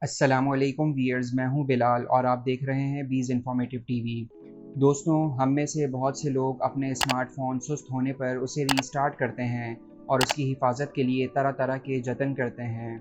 अस्सलाम वालेकुम व्यूअर्स, मैं हूं बिलाल और आप देख रहे हैं बीज़ इन्फॉर्मेटिव टीवी। दोस्तों, हम में से बहुत से लोग अपने स्मार्टफोन सुस्त होने पर उसे रीस्टार्ट करते हैं और उसकी हिफाजत के लिए तरह तरह के जतन करते हैं।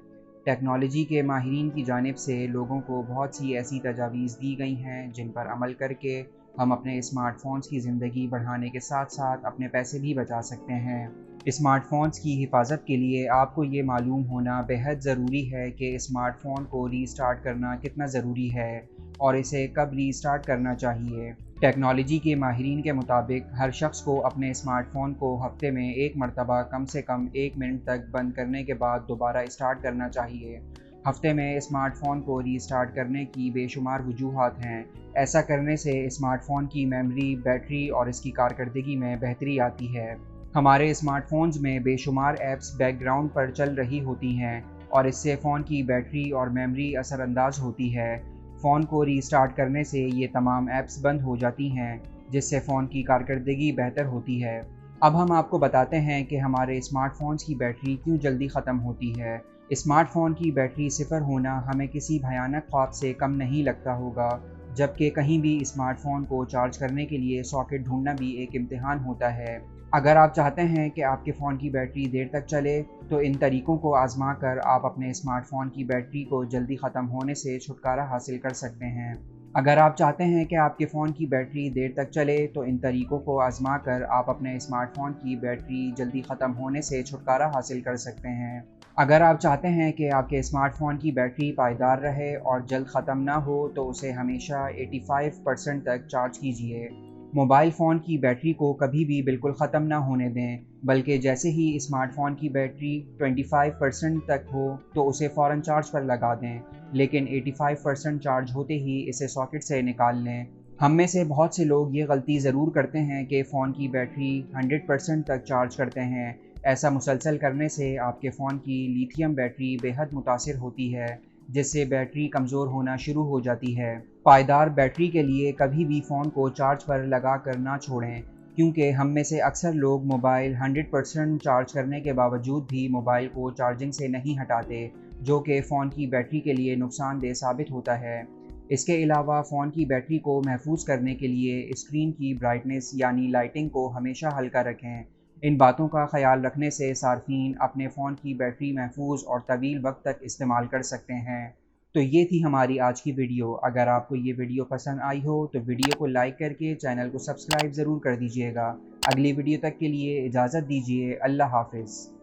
टेक्नोलॉजी के माहिरीन की जानिब से लोगों को बहुत सी ऐसी तजावीज़ दी गई हैं जिन पर अमल करके हम अपने स्मार्टफोन्स की ज़िंदगी बढ़ाने के साथ साथ अपने पैसे भी बचा सकते हैं। स्मार्टफ़ोन्स की हिफाजत के लिए आपको ये मालूम होना बेहद ज़रूरी है कि स्मार्टफ़ोन को रीस्टार्ट करना कितना ज़रूरी है और इसे कब रीस्टार्ट करना चाहिए। टेक्नोलॉजी के माहिरीन के मुताबिक हर शख्स को अपने स्मार्टफ़ोन को हफ्ते में एक मरतबा कम से कम 1 मिनट तक बंद करने के बाद दोबारा स्टार्ट करना चाहिए। हफ्ते में स्मार्टफ़ोन को रीस्टार्ट करने की बेशुमार वजूहात हैं। ऐसा करने से स्मार्टफ़ोन की मेमोरी, बैटरी और इसकी कारकर्दगी में बेहतरी आती है। हमारे स्मार्टफोन्स में बेशुमार ऐप्स बैकग्राउंड पर चल रही होती हैं और इससे फ़ोन की बैटरी और मेमोरी असरअंदाज होती है। फ़ोन को रीस्टार्ट करने से ये तमाम ऐप्स बंद हो जाती हैं, जिससे फ़ोन की कारकर्दगी बेहतर होती है। अब हम आपको बताते हैं कि हमारे स्मार्टफोन्स की बैटरी क्यों जल्दी ख़त्म होती है। स्मार्टफोन की बैटरी सिफर होना हमें किसी भयानक ख्वाब से कम नहीं लगता होगा, जबकि कहीं भी स्मार्टफोन को चार्ज करने के लिए सॉकेट ढूंढना भी एक इम्तिहान होता है। अगर आप चाहते हैं कि आपके फ़ोन की बैटरी देर तक चले, तो इन तरीक़ों को आज़मा कर आप अपने स्मार्टफ़ोन की बैटरी को जल्दी ख़त्म होने से छुटकारा हासिल कर सकते हैं। अगर आप चाहते हैं कि आपके फ़ोन की बैटरी देर तक चले, तो इन तरीक़ों को आज़मा कर आप अपने स्मार्टफ़ोन की बैटरी जल्दी ख़त्म होने से छुटकारा हासिल कर सकते हैं। अगर आप चाहते हैं कि आपके स्मार्टफ़ोन की बैटरी पायदार रहे और जल्द ख़त्म ना हो, तो उसे हमेशा 85% तक चार्ज कीजिए। मोबाइल फ़ोन की बैटरी को कभी भी बिल्कुल ख़त्म ना होने दें, बल्कि जैसे ही स्मार्टफ़ोन की बैटरी 25% तक हो तो उसे फ़ौरन चार्ज पर लगा दें, लेकिन 85% चार्ज होते ही इसे सॉकेट से निकाल लें। हम में से बहुत से लोग ये गलती ज़रूर करते हैं कि फ़ोन की बैटरी 100% तक चार्ज करते हैं। ऐसा मुसलसल करने से आपके फ़ोन की लिथियम बैटरी बेहद मुतासिर होती है, जिससे बैटरी कमज़ोर होना शुरू हो जाती है। पायदार बैटरी के लिए कभी भी फ़ोन को चार्ज पर लगा कर ना छोड़ें, क्योंकि हम में से अक्सर लोग मोबाइल 100% चार्ज करने के बावजूद भी मोबाइल को चार्जिंग से नहीं हटाते, जो कि फ़ोन की बैटरी के लिए नुकसानदेह साबित होता है। इसके अलावा फ़ोन की बैटरी को महफूज करने के लिए स्क्रीन की ब्राइटनेस यानी लाइटिंग को हमेशा हल्का रखें। इन बातों का ख्याल रखने से सार्फिन अपने फ़ोन की बैटरी महफूज और तवील वक्त तक इस्तेमाल कर सकते हैं। तो ये थी हमारी आज की वीडियो। अगर आपको ये वीडियो पसंद आई हो तो वीडियो को लाइक करके चैनल को सब्सक्राइब ज़रूर कर दीजिएगा। अगली वीडियो तक के लिए इजाज़त दीजिए। अल्लाह हाफ़िज़।